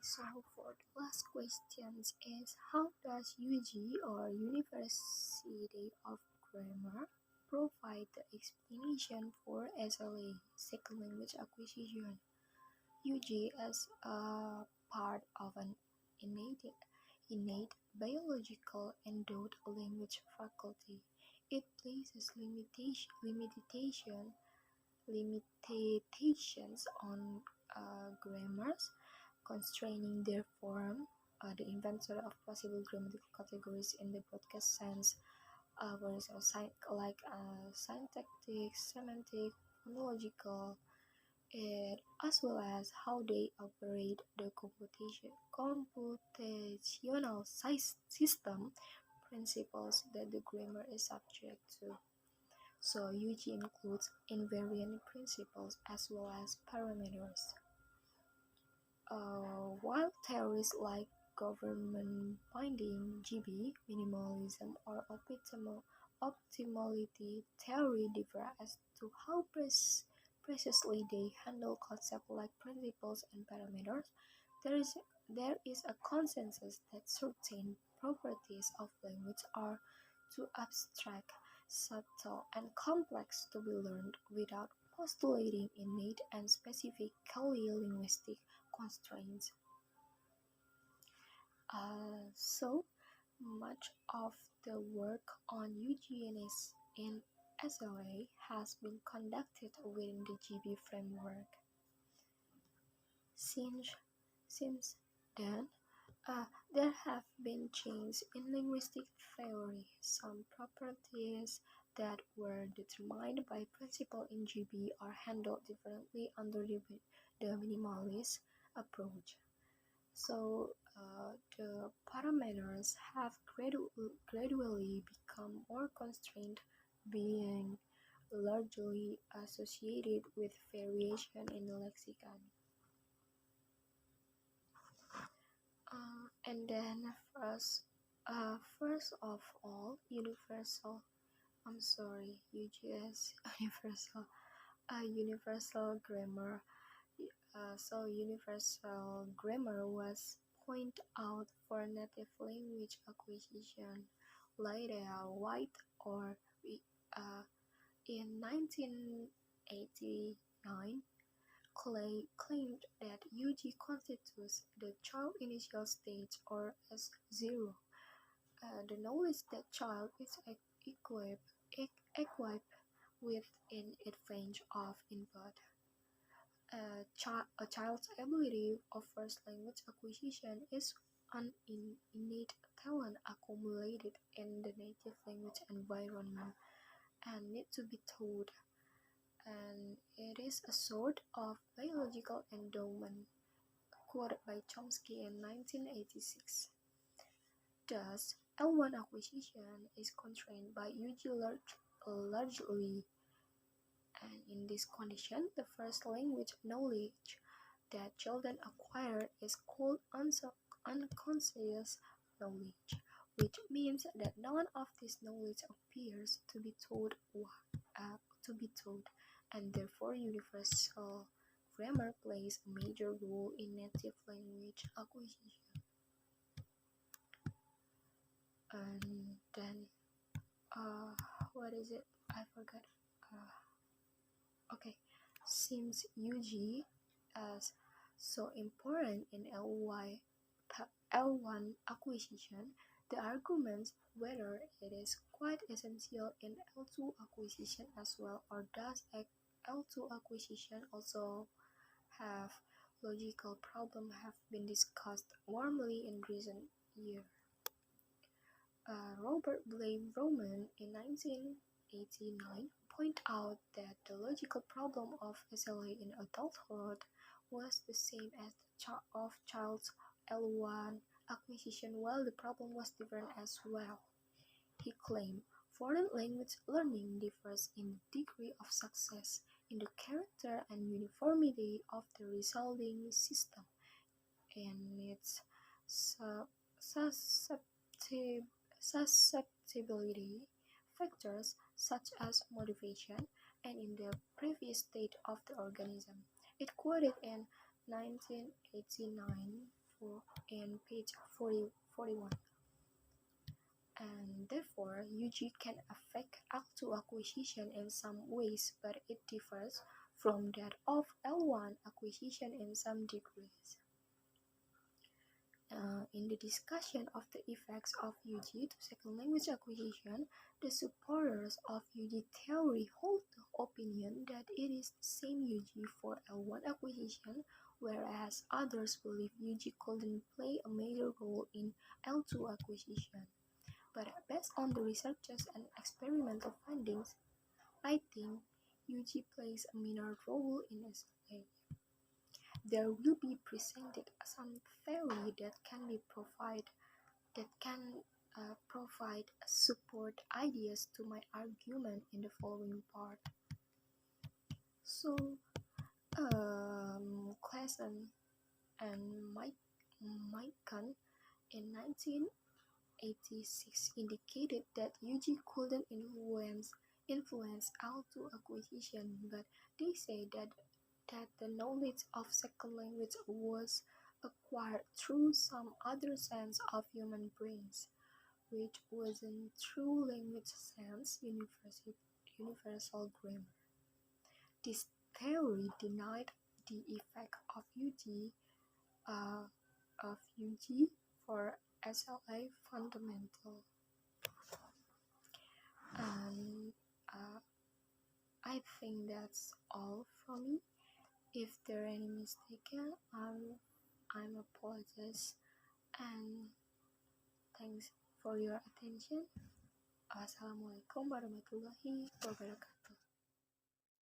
So for the last questions is how does UG or University of Grammar provide the explanation for SLA, second language acquisition? UG is a part of an innate biological endowed language faculty. It places limitations on grammars, constraining their form. The inventor of possible grammatical categories in the broadest sense, syntactic, semantic, phonological, as well as how they operate the computational system principles that the grammar is subject to. So UG includes invariant principles as well as parameters. While theories like government binding, GB, minimalism, or optimality theory differ as to how precisely they handle concepts like principles and parameters, there is a consensus that certain properties of language are too abstract, subtle, and complex to be learned without postulating innate and specifically linguistic constraints. So much of the work on eugenics in SLA has been conducted within the GB framework. Since then, there have been changes in linguistic theory. Some properties that were determined by principle in GB are handled differently under the minimalist approach. So the parameters have gradually become more constrained, being largely associated with variation in the lexicon. And then first of all, UGS universal grammar. So universal grammar was pointed out for native language acquisition. Later, White or in 1989 claimed that UG constitutes the child initial stage or S0, the knowledge that child is equipped with in its range of input. A child's ability of first language acquisition is an innate talent accumulated in the native language environment and need to be taught, and it is a sort of biological endowment, quoted by Chomsky in 1986. Thus, L1 acquisition is constrained by UG largely, and in this condition, the first language knowledge that children acquire is called unconscious knowledge, which means that none of this knowledge appears to be taught, and therefore universal grammar plays a major role in native language acquisition. And then, what is it? I forgot. Okay, since UG is so important in L1 acquisition, the arguments whether it is quite essential in L2 acquisition as well, or does L2 acquisition also have logical problem, have been discussed warmly in recent years. Robert Blake Roman in 1989 pointed out that the logical problem of SLA in adulthood was the same as of child's L1 acquisition, while the problem was different as well. He claimed foreign language learning differs in the degree of success, in the character and uniformity of the resulting system, and its susceptibility factors such as motivation and in the previous state of the organism. It quoted in 1989 page 41. And therefore, UG can affect L2 acquisition in some ways, but it differs from that of L1 acquisition in some degrees. In the discussion of the effects of UG to second language acquisition, the supporters of UG theory hold the opinion that it is the same UG for L1 acquisition, whereas others believe UG couldn't play a major role in L2 acquisition. But based on the researchers and experimental findings, I think UG plays a minor role in SLA. There will be presented some theory that can provide support ideas to my argument in the following part. So, Clason and Maiken in 1986 indicated that UG couldn't influence L2 acquisition, but they say that the knowledge of second language was acquired through some other sense of human brains, which wasn't through language sense, universal grammar. This theory denied the effect of UG for SLA fundamental. And I think that's all from me. If there are any mistaken, I'm apologize, and thanks for your attention. Assalamualaikum warahmatullahi wabarakatuh.